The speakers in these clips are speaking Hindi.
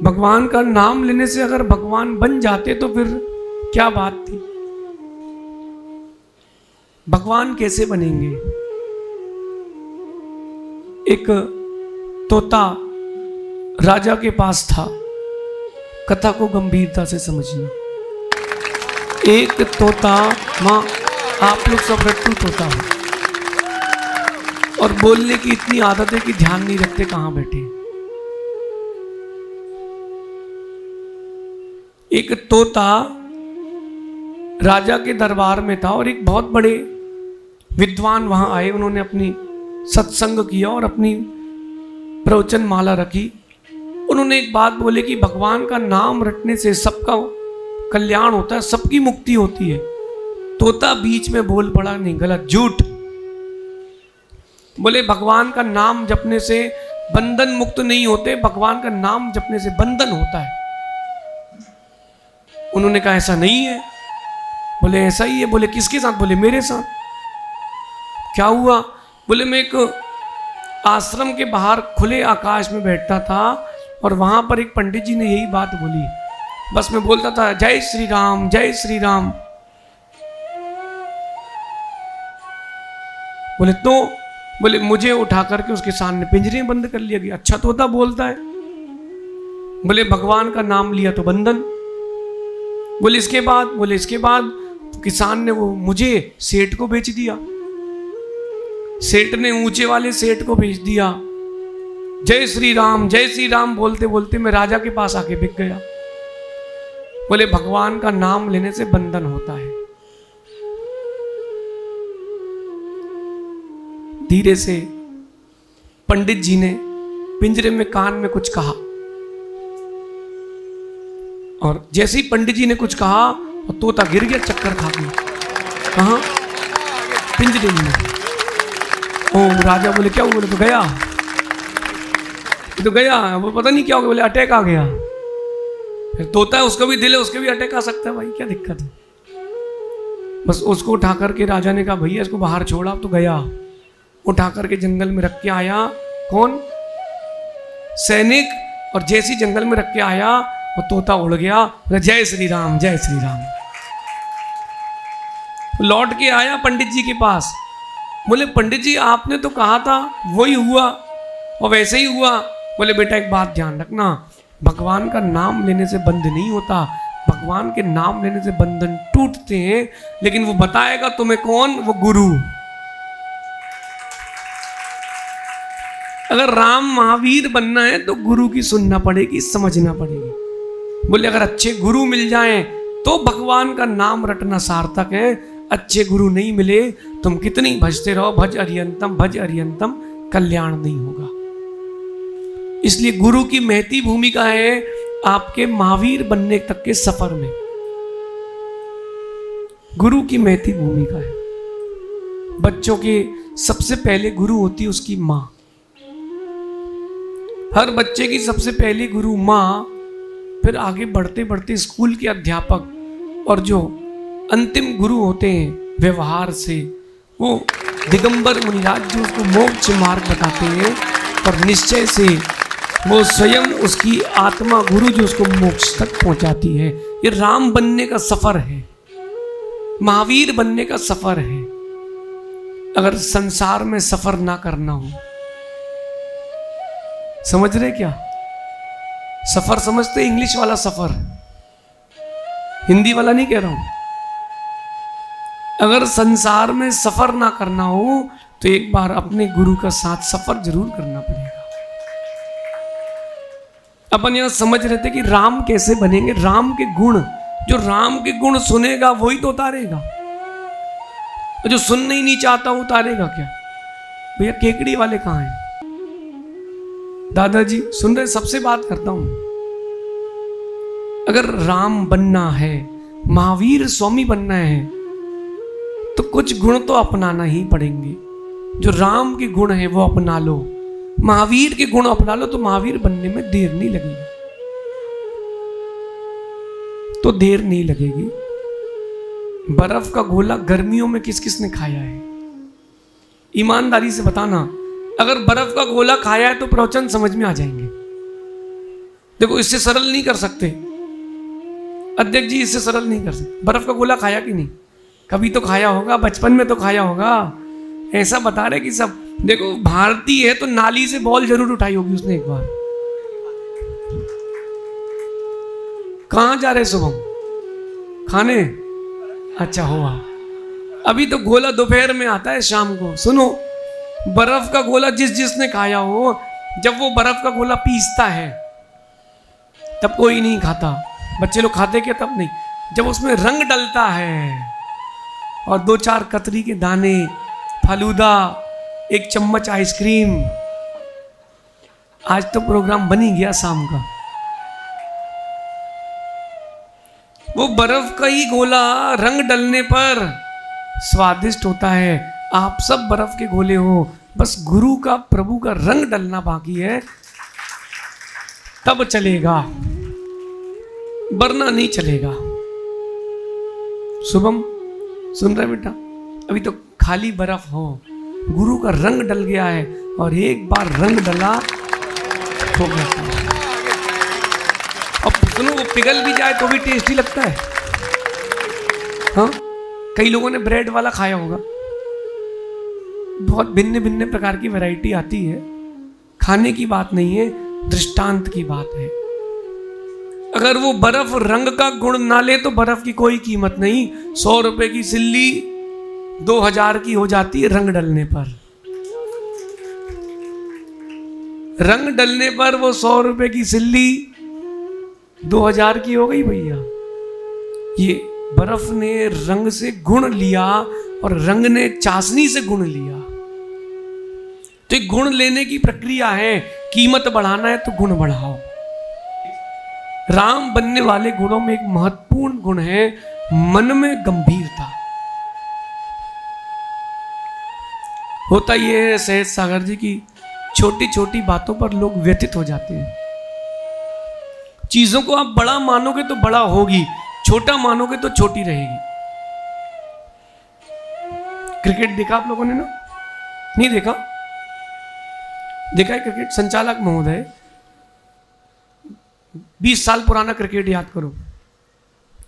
भगवान का नाम लेने से अगर भगवान बन जाते तो फिर क्या बात थी। भगवान कैसे बनेंगे? एक तोता राजा के पास था। कथा को गंभीरता से समझना। एक तोता, मां आप लोग सब रट्टू तोता हो और बोलने की इतनी आदत है कि ध्यान नहीं रखते कहां बैठे। एक तोता राजा के दरबार में था और एक बहुत बड़े विद्वान वहां आए। उन्होंने अपनी सत्संग किया और अपनी प्रवचन माला रखी। उन्होंने एक बात बोले कि भगवान का नाम रटने से सबका कल्याण होता है, सबकी मुक्ति होती है। तोता बीच में बोल पड़ा, नहीं, गलत, झूठ। बोले भगवान का नाम जपने से बंधन मुक्त नहीं होते, भगवान का नाम जपने से बंधन होता है। उन्होंने कहा ऐसा नहीं है। बोले ऐसा ही है। बोले किसके साथ? बोले मेरे साथ। क्या हुआ? बोले मैं एक आश्रम के बाहर खुले आकाश में बैठता था और वहां पर एक पंडित जी ने यही बात बोली। बस मैं बोलता था जय श्री राम, जय श्री राम। बोले तो? बोले मुझे उठा करके उसके सामने पिंजरे में बंद कर लिया गया। अच्छा तोता बोलता है। बोले भगवान का नाम लिया तो बंधन। बोले इसके बाद? बोले इसके बाद किसान ने वो मुझे सेठ को बेच दिया। सेठ ने ऊंचे वाले सेठ को भेज दिया। जय श्री राम, जय श्री राम बोलते बोलते मैं राजा के पास आके बिक गया। बोले भगवान का नाम लेने से बंधन होता है। धीरे से पंडित जी ने पिंजरे में कान में कुछ कहा और जैसे ही पंडित जी ने कुछ कहा और तोता गिर गया, चक्कर खा गया। कहां? पिंजरे में। ओ राजा बोले क्या हुआ? बोले तो गया, तो गया। वो पता नहीं क्या हो गया। बोले अटैक आ गया। फिर तोता है, उसका भी दिल है, उसके भी अटैक आ सकता है भाई, क्या दिक्कत है। बस उसको उठा करके राजा ने कहा भैया इसको बाहर छोड़ा। तो गया, उठा करके जंगल में रख के आया। कौन? सैनिक। और जैसी जंगल में रख के आया वो तोता उड़ गया। जय श्री राम, जय श्री राम। लौट के आया पंडित जी के पास। बोले पंडित जी आपने तो कहा था वही हुआ और वैसे ही हुआ। बोले बेटा एक बात ध्यान रखना, भगवान का नाम लेने से बंध नहीं होता, भगवान के नाम लेने से बंधन टूटते हैं। लेकिन वो बताएगा तुम्हें कौन? वो गुरु। अगर राम महावीर बनना है तो गुरु की सुनना पड़ेगी, समझना पड़ेगी। बोले अगर अच्छे गुरु मिल जाएं तो भगवान का नाम रटना सार्थक है। अच्छे गुरु नहीं मिले तुम कितनी भजते रहो, भज अरियंतम, कल्याण नहीं होगा। इसलिए गुरु की महती भूमिका है आपके महावीर बनने तक के सफर में। गुरु की महती भूमिका है। बच्चों के सबसे पहले गुरु होती है उसकी मां। हर बच्चे की सबसे पहली गुरु मां, फिर आगे बढ़ते बढ़ते स्कूल के अध्यापक और जो अंतिम गुरु होते हैं व्यवहार से वो दिगंबर मुनिराज जो उसको मोक्ष मार्ग बताते हैं। और निश्चय से वो स्वयं उसकी आत्मा गुरु जो उसको मोक्ष तक पहुंचाती है। ये राम बनने का सफर है, महावीर बनने का सफर है। अगर संसार में सफर ना करना हो, समझ रहे क्या? सफर समझते इंग्लिश वाला सफर, हिंदी वाला नहीं कह रहा हूं। अगर संसार में सफर ना करना हो तो एक बार अपने गुरु का साथ सफर जरूर करना पड़ेगा। अपन यहां समझ रहे थे कि राम कैसे बनेंगे। राम के गुण, जो राम के गुण सुनेगा वही तो उतारेगा, जो सुनना ही नहीं चाहता उतारेगा क्या? भैया केकड़ी वाले कहां हैं? दादाजी सुन रहे? सबसे बात करता हूं। अगर राम बनना है, महावीर स्वामी बनना है तो कुछ गुण तो अपनाना ही पड़ेंगे। जो राम के गुण है वो अपना लो, महावीर के गुण अपना लो तो महावीर बनने में देर नहीं लगेगी। तो देर नहीं लगेगी। बर्फ का गोला गर्मियों में किस किस ने खाया है? ईमानदारी से बताना। अगर बर्फ का गोला खाया है तो प्रवचन समझ में आ जाएंगे। देखो इससे सरल नहीं कर सकते अध्यक्ष जी, इससे सरल नहीं कर सकते। बर्फ का गोला खाया कि नहीं? कभी तो खाया होगा, बचपन में तो खाया होगा। ऐसा बता रहे कि सब देखो, भारतीय है तो नाली से बॉल जरूर उठाई होगी उसने एक बार। कहां जा रहे शुभम? खाने? अच्छा हुआ। अभी तो गोला दोपहर में आता है, शाम को। सुनो, बर्फ का गोला जिसने खाया हो, जब वो बर्फ का गोला पीसता है तब कोई नहीं खाता। बच्चे लोग खाते क्या? तब नहीं। जब उसमें रंग डलता है और 2-4 कतरी के दाने, फालूदा, 1 चम्मच आइसक्रीम। आज तो प्रोग्राम बन ही गया शाम का। वो बर्फ का ही गोला रंग डलने पर स्वादिष्ट होता है। आप सब बर्फ के गोले हो, बस गुरु का, प्रभु का रंग डलना बाकी है, तब चलेगा, वरना नहीं चलेगा। शुभम सुन रहे बेटा? अभी तो खाली बर्फ हो, गुरु का रंग डल गया है, और एक बार रंग डला हो गया। अब सुनो, वो पिघल भी जाए तो भी टेस्टी लगता है। हाँ, कई लोगों ने ब्रेड वाला खाया होगा। बहुत भिन्न भिन्न प्रकार की वैरायटी आती है। खाने की बात नहीं है, दृष्टांत की बात है। अगर वो बर्फ रंग का गुण ना ले तो बर्फ की कोई कीमत नहीं। 100 रुपए की सिल्ली 2000 की हो जाती है रंग डलने पर। रंग डलने पर वो 100 रुपए की सिल्ली 2000 की हो गई भैया। ये बर्फ ने रंग से गुण लिया और रंग ने चाशनी से गुण लिया। तो एक गुण लेने की प्रक्रिया है। कीमत बढ़ाना है तो गुण बढ़ाओ। राम बनने वाले गुणों में एक महत्वपूर्ण गुण है मन में गंभीरता। होता यह है सहज सागर जी की छोटी छोटी बातों पर लोग व्यथित हो जाते हैं। चीजों को आप बड़ा मानोगे तो बड़ा होगी, छोटा मानोगे तो छोटी रहेगी। क्रिकेट देखा आप लोगों ने ना? नहीं देखा? देखा है क्रिकेट? संचालक महोदय, 20 साल पुराना क्रिकेट याद करो।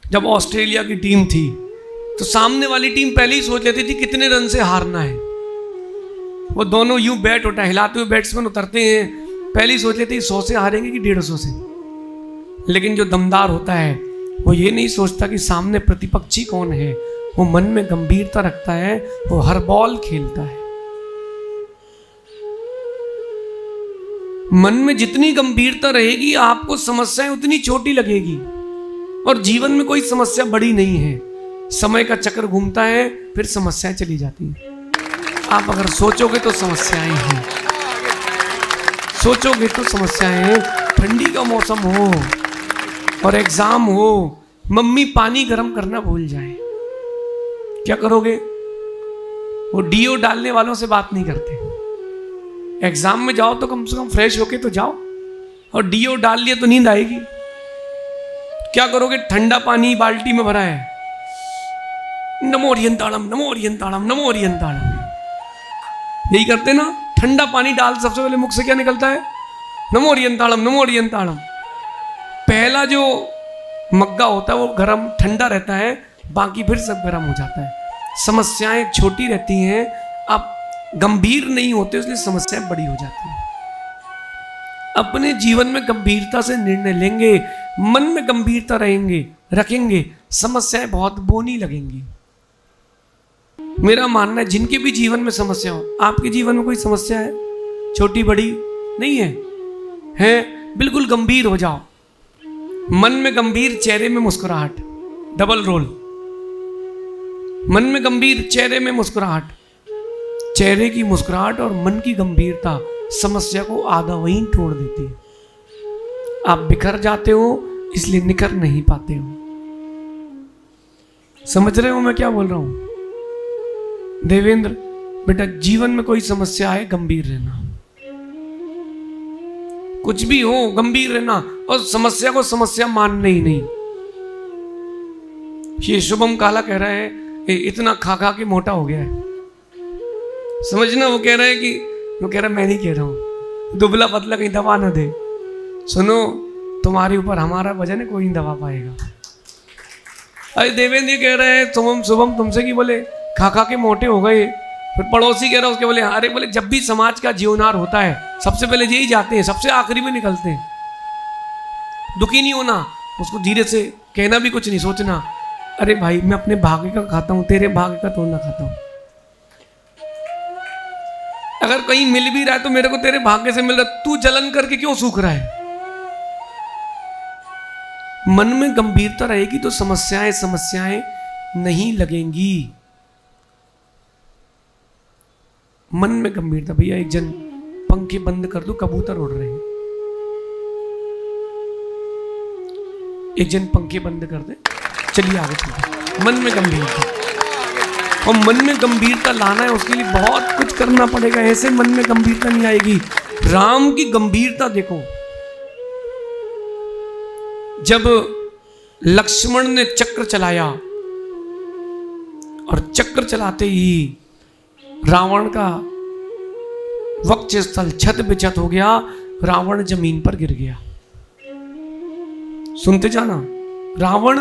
जब ऑस्ट्रेलिया की टीम थी तो सामने वाली टीम पहले ही सोच लेती थी कितने रन से हारना है। वो दोनों यूं बैट उठा हिलाते हुए बैट्समैन उतरते हैं, पहले ही सोच लेते हैं 100 से हारेंगे कि 150 से। लेकिन जो दमदार होता है वो ये नहीं सोचता कि सामने प्रतिपक्षी कौन है। वो मन में गंभीरता रखता है, वो हर बॉल खेलता है। मन में जितनी गंभीरता रहेगी आपको समस्याएं उतनी छोटी लगेगी। और जीवन में कोई समस्या बड़ी नहीं है। समय का चक्र घूमता है, फिर समस्याएं चली जाती हैं। आप अगर सोचोगे तो समस्याएं हैं, सोचोगे तो समस्याएं हैं। ठंडी का मौसम हो और एग्जाम हो, मम्मी पानी गर्म करना भूल जाए, क्या करोगे? वो डीओ डालने वालों से बात नहीं करते। एग्जाम में जाओ तो कम से कम फ्रेश होके तो जाओ, और डीओ डाल लिया तो नींद आएगी। क्या करोगे? ठंडा पानी बाल्टी में भरा है, नमो ओरियंताड़म नमो ओरियंताड़म नमो ओरियंताड़म, यही करते ना? ठंडा पानी डाल, सबसे पहले मुख से क्या निकलता है? नमो ओरियंताड़म नमो ओरियंताड़म। पहला जो मग्गा होता है वो गर्म ठंडा रहता है, बाकी फिर सब गर्म हो जाता है। समस्याएं छोटी रहती हैं, आप गंभीर नहीं होते, इसलिए समस्याएं बड़ी हो जाती हैं। अपने जीवन में गंभीरता से निर्णय लेंगे, मन में गंभीरता रखेंगे, समस्याएं बहुत बोनी लगेंगी। मेरा मानना है जिनके भी जीवन में समस्या हो, आपके जीवन में कोई समस्या है छोटी बड़ी? नहीं है? है? बिल्कुल गंभीर हो जाओ। मन में गंभीर, चेहरे में मुस्कुराहट, डबल रोल। मन में गंभीर, चेहरे में मुस्कुराहट। चेहरे की मुस्कुराहट और मन की गंभीरता समस्या को आधा वहीं तोड़ देती है। आप बिखर जाते हो इसलिए निखर नहीं पाते हो। समझ रहे हो मैं क्या बोल रहा हूं? देवेंद्र बेटा, जीवन में कोई समस्या है, गंभीर रहना। कुछ भी हो गंभीर रहना, और समस्या को समस्या मानना ही नहीं। ये शुभम काला कह रहा है इतना खा खा के मोटा हो गया है, समझना। वो कह रहा है मैं नहीं कह रहा हूं, दुबला पतला कहीं दबा ना दे। सुनो, तुम्हारे ऊपर हमारा वजन है, कोई नहीं दबा पाएगा। अरे देवेंद्र कह रहे हैं शुभम शुभम तुमसे कि बोले खा खा के मोटे हो गए। फिर पड़ोसी कह रहा है उसके, बोले अरे बोले जब भी समाज का जीवनार होता है सबसे पहले यही जाते हैं, सबसे आखिरी में निकलते हैं। दुखी नहीं होना, उसको धीरे से कहना भी कुछ नहीं, सोचना अरे भाई मैं अपने भाग्य का खाता हूं, तेरे भाग्य का तो ना खाता हूं। अगर कहीं मिल भी रहा है तो मेरे को तेरे भाग्य से मिल रहा है, तू जलन करके क्यों सूख रहा है। मन में गंभीरता रहेगी तो समस्याएं नहीं लगेंगी। मन में गंभीरता, भैया एक जन पंखे बंद कर दो, कबूतर उड़ रहे हैं। एक जन पंखे बंद कर दे, चलिए आगे चलिए। मन में गंभीरता, और मन में गंभीरता लाना है उसके लिए बहुत कुछ करना पड़ेगा, ऐसे मन में गंभीरता नहीं आएगी। राम की गंभीरता देखो, जब लक्ष्मण ने चक्र चलाया और चक्र चलाते ही रावण का वक्षस्थल छत बिछत हो गया, रावण जमीन पर गिर गया। सुनते जाना, रावण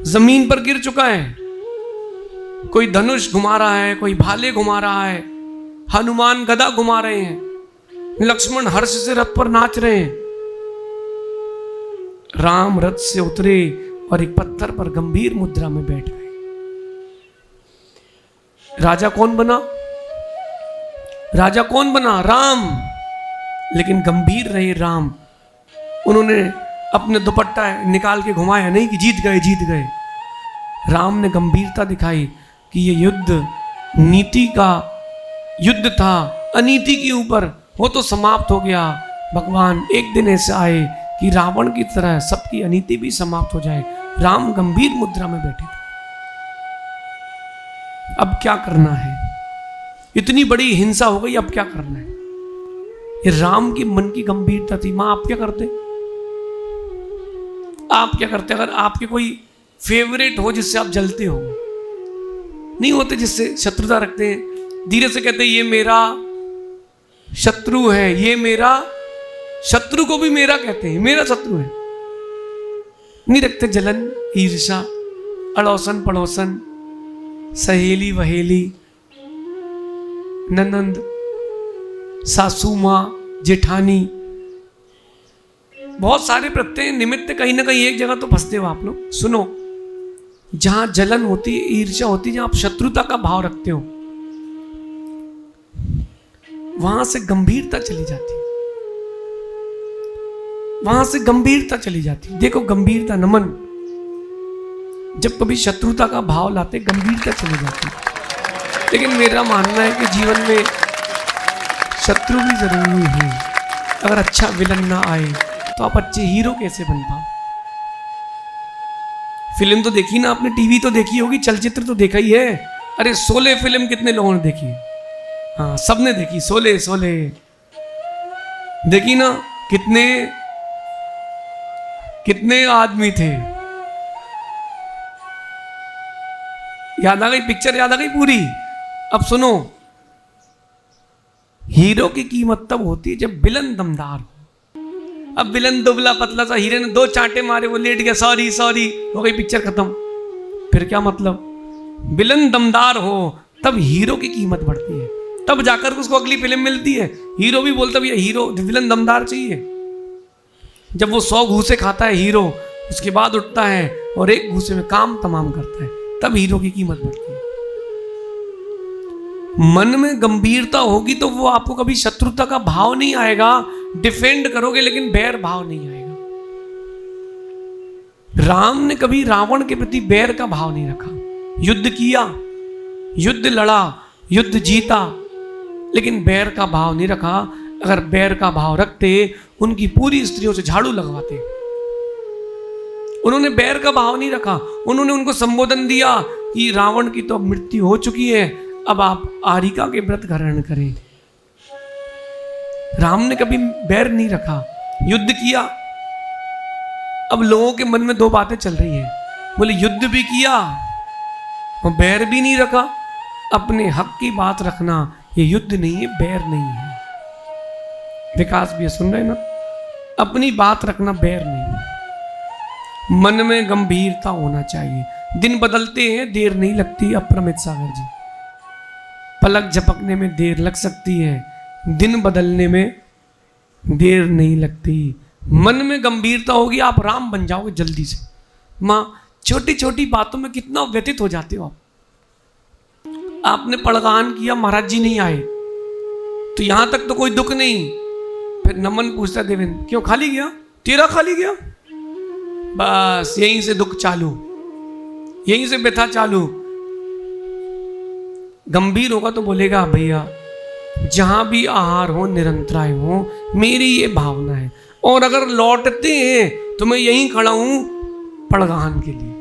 जमीन पर गिर चुका है। कोई धनुष घुमा रहा है, कोई भाले घुमा रहा है, हनुमान गदा घुमा रहे हैं, लक्ष्मण हर्ष से रथ पर नाच रहे हैं। राम रथ से उतरे और एक पत्थर पर गंभीर मुद्रा में बैठ गए। राजा कौन बना? राजा कौन बना? राम। लेकिन गंभीर रहे राम। उन्होंने अपने दुपट्टा निकाल के घुमाया नहीं कि जीत गए जीत गए। राम ने गंभीरता दिखाई कि ये युद्ध नीति का युद्ध था, अनीति के ऊपर वो तो समाप्त हो गया। भगवान एक दिन ऐसे आए कि रावण की तरह सबकी अनीति भी समाप्त हो जाए। राम गंभीर मुद्रा में बैठे थे। अब क्या करना है? इतनी बड़ी हिंसा हो गई, अब क्या करना है? ये राम की मन की गंभीरता थी। मां आप क्या करते? आप क्या करते? अगर आपके कोई फेवरेट हो जिससे आप जलते हो, नहीं होते जिससे शत्रुता रखते हैं, धीरे से कहते हैं ये मेरा शत्रु है, ये मेरा शत्रु को भी मेरा कहते हैं, मेरा शत्रु है। नहीं रखते जलन, ईर्षा, अड़ोसन पड़ोसन, सहेली वहेली, ननंद, सासू मां, जेठानी, बहुत सारे प्रत्यय निमित्त कहीं ना कहीं एक जगह तो फंसते हो आप लोग। सुनो, जहां जलन होती है, ईर्ष्या होती है, जहां आप शत्रुता का भाव रखते हो, वहां से गंभीरता चली जाती है, वहां से गंभीरता चली जाती है। देखो गंभीरता, नमन, जब कभी शत्रुता का भाव लाते गंभीरता चली जाती है। लेकिन मेरा मानना है कि जीवन में शत्रु भी जरूरी है। अगर अच्छा विलन ना आए तो आप अच्छे हीरो कैसे बन पाओ? फिल्म तो देखी ना आपने, टीवी तो देखी होगी, चलचित्र तो देखा ही है। अरे 16 फिल्म कितने लोगों ने देखी? हाँ सबने देखी। 16 देखी ना? कितने आदमी थे? याद आ गई पिक्चर? याद आ गई पूरी? अब सुनो, हीरो की कीमत तब होती है जब विलन दमदार हो। अब विलन दुबला पतला सा, हीरो ने 2 चांटे मारे, वो लेट गया, सॉरी सॉरी, हो गई पिक्चर खत्म। फिर क्या मतलब? विलन दमदार हो तब हीरो की कीमत बढ़ती है, तब जाकर उसको अगली फिल्म मिलती है। हीरो भी बोलता भैया हीरो विलन दमदार चाहिए। जब वो 100 घूसे खाता है हीरो, उसके बाद उठता है और एक घूसे में काम तमाम करता है, तब हीरो की कीमत बढ़ती है। मन में गंभीरता होगी तो वो आपको कभी शत्रुता का भाव नहीं आएगा, डिफेंड करोगे लेकिन बैर भाव नहीं आएगा। राम ने कभी रावण के प्रति बैर का भाव नहीं रखा। युद्ध किया, युद्ध लड़ा, युद्ध जीता, लेकिन बैर का भाव नहीं रखा। अगर बैर का भाव रखते उनकी पूरी स्त्रियों से झाड़ू लगवाते। उन्होंने बैर का भाव नहीं रखा। उन्होंने उनको संबोधन दिया कि रावण की तो मृत्यु हो चुकी है, अब आप आरिका के व्रत ग्रहण करें। राम ने कभी बैर नहीं रखा, युद्ध किया। अब लोगों के मन में 2 बातें चल रही हैं, बोले युद्ध भी किया और बैर भी नहीं रखा। अपने हक की बात रखना, ये युद्ध नहीं है, बैर नहीं है। विकास भी सुन रहे ना? अपनी बात रखना बैर नहीं, मन में गंभीरता होना चाहिए। दिन बदलते हैं, देर नहीं लगती। अप्रमित सागर जी, पलक झपकने में देर लग सकती है, दिन बदलने में देर नहीं लगती। मन में गंभीरता होगी, आप राम बन जाओगे जल्दी से। माँ, छोटी छोटी बातों में कितना व्यतीत हो जाते हो आप। आपने पड़गान किया, महाराज जी नहीं आए, तो यहां तक तो कोई दुख नहीं। फिर नमन पूछता, देवेंद्र क्यों खाली गया, तेरा खाली गया? बस यहीं से दुख चालू, यहीं से व्यथा चालू। गंभीर होगा तो बोलेगा, भैया जहां भी आहार हो निरंतराय हो, मेरी ये भावना है। और अगर लौटते हैं तो मैं यहीं खड़ा हूं पड़गान के लिए।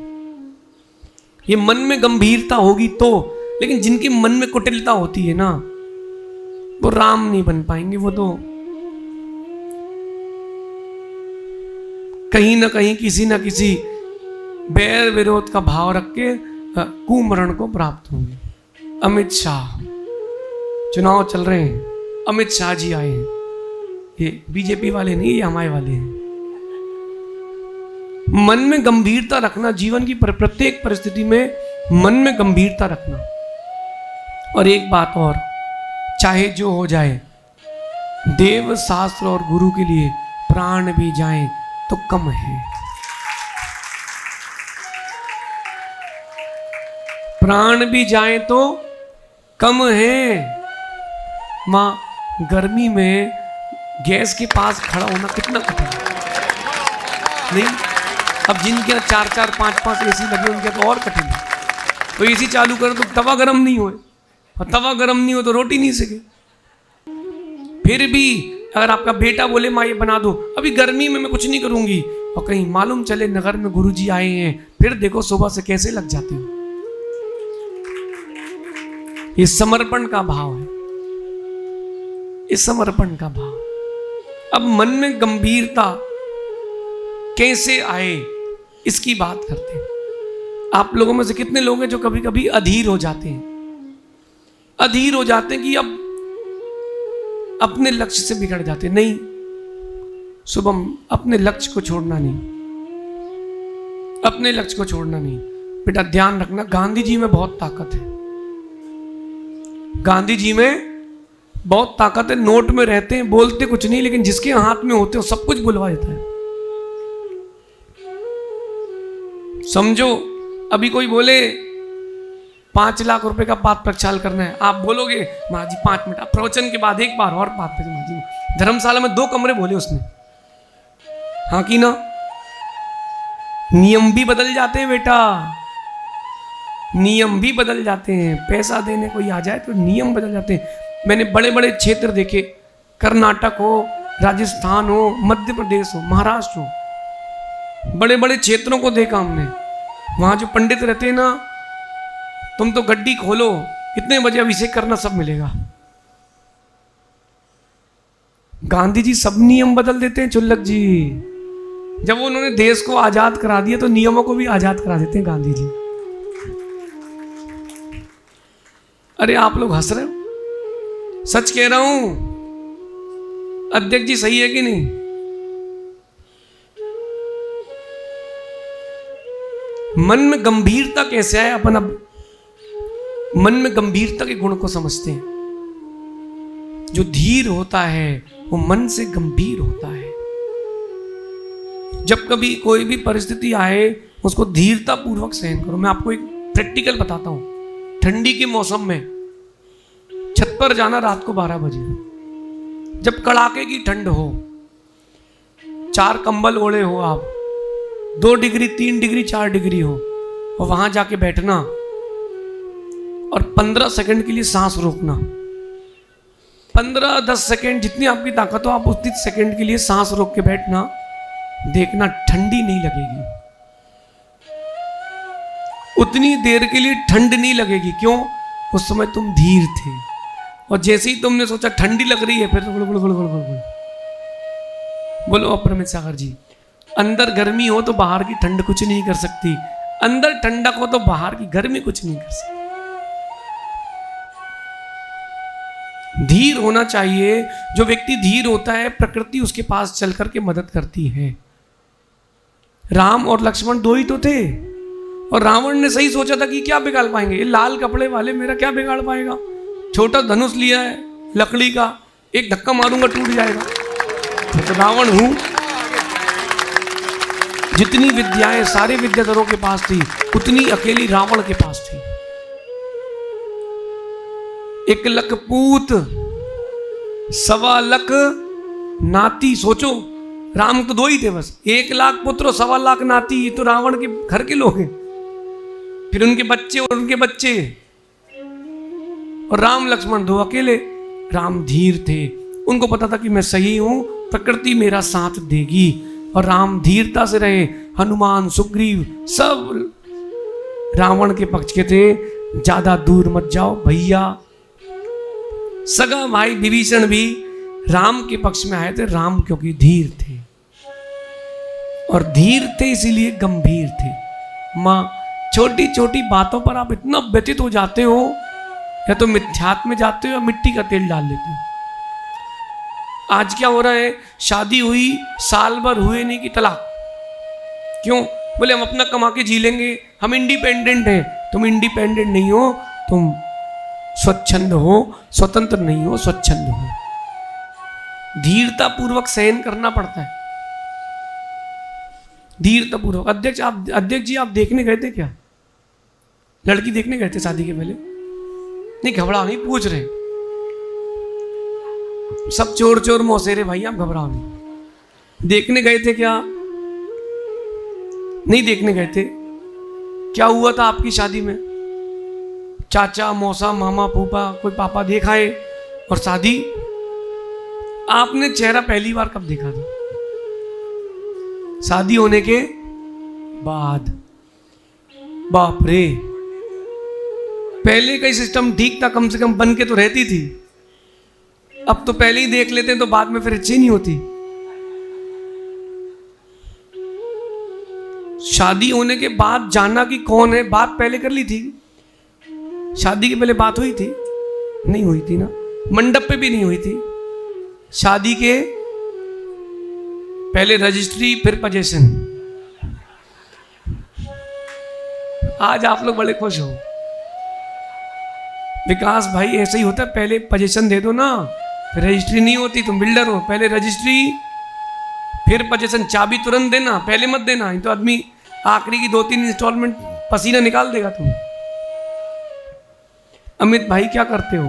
ये मन में गंभीरता होगी तो। लेकिन जिनके मन में कुटिलता होती है ना, वो राम नहीं बन पाएंगे। वो तो कहीं ना कहीं किसी ना किसी बैर विरोध का भाव रख के कुमरण को प्राप्त होंगे। अमित शाह, चुनाव चल रहे हैं, अमित शाह जी आए हैं। ये बीजेपी वाले नहीं, ये हमारे वाले हैं। मन में गंभीरता रखना, जीवन की प्रत्येक परिस्थिति में मन में गंभीरता रखना। और एक बात और, चाहे जो हो जाए, देव शास्त्र और गुरु के लिए प्राण भी जाएं तो कम है। प्राण भी जाएं तो कम है। मां, गर्मी में गैस के पास खड़ा होना कितना कठिन है नहीं? अब जिनके यहाँ 4-4, 5-5 एसी लगे उनके तो और कठिन है। तो एसी चालू करो तो तवा गर्म नहीं हो, और तवा गर्म नहीं हो तो रोटी नहीं सके। फिर भी अगर आपका बेटा बोले माँ ये बना दो, अभी गर्मी में मैं कुछ नहीं करूंगी, और कहीं मालूम चले नगर में गुरुजी आए हैं, फिर देखो सुबह से कैसे लग जाते हो। ये समर्पण का भाव है, इस समर्पण का भाव। अब मन में गंभीरता कैसे आए, इसकी बात करते हैं। आप लोगों में से कितने लोग हैं जो कभी कभी अधीर हो जाते हैं? अधीर हो जाते हैं कि अब अपने लक्ष्य से बिगड़ जाते। नहीं शुभम, अपने लक्ष्य को छोड़ना नहीं, अपने लक्ष्य को छोड़ना नहीं। बेटा ध्यान रखना, गांधी जी में बहुत ताकत है। गांधी जी में बहुत ताकत है। नोट में रहते हैं, बोलते कुछ नहीं, लेकिन जिसके हाथ में होते हो सब कुछ बुलवा देता है। समझो, अभी कोई बोले 5 लाख रुपए का पाठ प्रक्षाल करना है, आप बोलोगे माँ जी 5 मिनट, प्रवचन के बाद एक बार और बात करें। धर्मशाला में 2 कमरे बोले उसने, हाँ की ना? नियम भी बदल जाते हैं बेटा, नियम भी बदल जाते हैं। पैसा देने कोई आ जाए तो नियम बदल जाते हैं। मैंने बड़े बड़े क्षेत्र देखे, कर्नाटक हो, राजस्थान हो, मध्य प्रदेश हो, महाराष्ट्र हो, बड़े बड़े क्षेत्रों को देखा हमने। वहां जो पंडित रहते हैं ना, तुम तो गड्डी खोलो, कितने बजे अभिषेक करना सब मिलेगा। गांधी जी सब नियम बदल देते हैं चुल्लक जी। जब उन्होंने देश को आजाद करा दिया तो नियमों को भी आजाद करा देते हैं गांधी जी। अरे आप लोग हंस रहे हो, सच कह रहा हूं। अध्यक्ष जी सही है कि नहीं? मन में गंभीरता कैसे आए? अपन अब मन में गंभीरता के गुण को समझते हैं। जो धीर होता है वो मन से गंभीर होता है। जब कभी कोई भी परिस्थिति आए उसको धीरता पूर्वक सहन करो। मैं आपको एक प्रैक्टिकल बताता हूं। ठंडी के मौसम में छत पर जाना रात को 12 बजे, जब कड़ाके की ठंड हो, 4 कंबल ओढ़े हो आप, 2 डिग्री 3 डिग्री 4 डिग्री हो, और वहां जाके बैठना और 15 सेकंड के लिए सांस रोकना। 15-10 सेकंड, जितनी आपकी ताकत हो आप उतनी सेकंड के लिए सांस रोक के बैठना। देखना ठंडी नहीं लगेगी, उतनी देर के लिए ठंड नहीं लगेगी। क्यों? उस समय तुम धीर थे। और जैसे ही तुमने सोचा ठंडी लग रही है, फिर गुड़ गुड़ गुड़ गुड़ गुड़। बोलो अप्रमित सागर जी। अंदर गर्मी हो तो बाहर की ठंड कुछ नहीं कर सकती, अंदर ठंडक हो तो बाहर की गर्मी कुछ नहीं कर सकती। धीर होना चाहिए। जो व्यक्ति धीर होता है प्रकृति उसके पास चल करके मदद करती है। राम और लक्ष्मण दो ही तो थे, और रावण ने सही सोचा था कि क्या बिगाड़ पाएंगे, ये लाल कपड़े वाले मेरा क्या बिगाड़ पाएगा, छोटा धनुष लिया है लकड़ी का, एक धक्का मारूंगा टूट जाएगा। मैं तो रावण हूं। जितनी विद्याएं सारे विद्याधरों के पास थी उतनी अकेली रावण के पास थी। एक लक पूत सवा लक नाती। सोचो, राम तो दो ही थे बस, 1 लाख पुत्र और 1.25 लाख नाती। ये तो रावण के घर के लोग हैं, फिर उनके बच्चे और उनके बच्चे, और राम लक्ष्मण दो अकेले। राम धीर थे, उनको पता था कि मैं सही हूं, प्रकृति मेरा साथ देगी, और राम धीरता से रहे। हनुमान सुग्रीव सब रावण के पक्ष के थे। ज्यादा दूर मत जाओ भैया। सगा भाई विभीषण भी राम के पक्ष में आए थे। राम क्योंकि धीर थे, और धीर थे इसीलिए गंभीर थे। मां, छोटी छोटी बातों पर आप इतना व्यतीत हो जाते हो, या तो मिथ्यात्व में जाते हो या मिट्टी का तेल डाल लेते हो। आज क्या हो रहा है, शादी हुई साल भर हुए नहीं कि तलाक। क्यों? बोले हम अपना कमा के जी लेंगे, हम इंडिपेंडेंट हैं। तुम इंडिपेंडेंट नहीं हो, तुम स्वच्छंद हो, स्वतंत्र नहीं हो, स्वच्छंद हो। धीरता पूर्वक सहन करना पड़ता है, धीरता पूर्वक। अध्यक्ष जी आप देखने गए थे क्या? लड़की देखने गए थे शादी के पहले? नहीं, घबराओ नहीं, पूछ रहे। सब चोर चोर मौसेरे भाई, आप घबराओ नहीं। देखने गए थे क्या? नहीं देखने गए थे। क्या हुआ था आपकी शादी में? चाचा मौसा मामा फूफा कोई पापा देखाए, और शादी? आपने चेहरा पहली बार कब देखा था? शादी होने के बाद। बाप रे, पहले का ही सिस्टम ठीक था, कम से कम बन के तो रहती थी। अब तो पहले ही देख लेते हैं तो बाद में फिर अच्छी नहीं होती। शादी होने के बाद जानना कि कौन है, बात पहले कर ली थी? शादी के पहले बात हुई थी? नहीं हुई थी ना, मंडप पे भी नहीं हुई थी। शादी के पहले रजिस्ट्री, फिर पोजीशन। आज आप लोग बड़े खुश हो। विकास भाई ऐसे ही होता है, पहले पोजीशन दे दो ना, फिर रजिस्ट्री नहीं होती। तुम बिल्डर हो, पहले रजिस्ट्री फिर पोजीशन। चाबी तुरंत देना, पहले मत देना, तो आदमी आखिरी की 2-3 इंस्टॉलमेंट पसीना निकाल देगा। तुम अमित भाई क्या करते हो?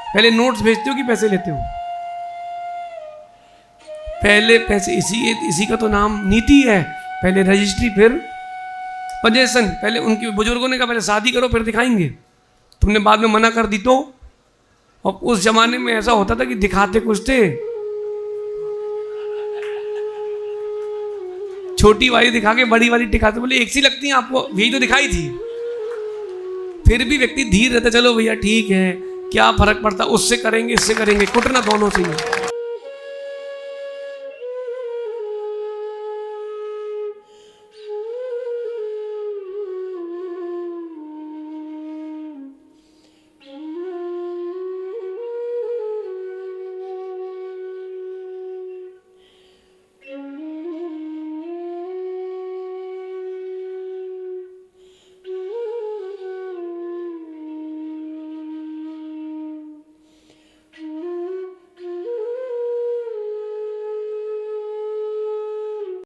पहले नोट्स भेजते हो कि पैसे लेते हो? पहले पैसे। इसी का तो नाम नीति है। पहले रजिस्ट्री फिर पोजीशन। पहले उनके बुजुर्गों ने कहा पहले शादी करो फिर दिखाएंगे, तुमने बाद में मना कर दी तो। और उस जमाने में ऐसा होता था कि दिखाते कुछ थे, छोटी वाली दिखा के बड़ी वाली दिखाते, बोले एक सी लगती है आपको, यही तो दिखाई थी। फिर भी व्यक्ति धीर रहता, चलो भैया ठीक है, क्या फर्क पड़ता, उससे करेंगे इससे करेंगे, कुटना दोनों से ही।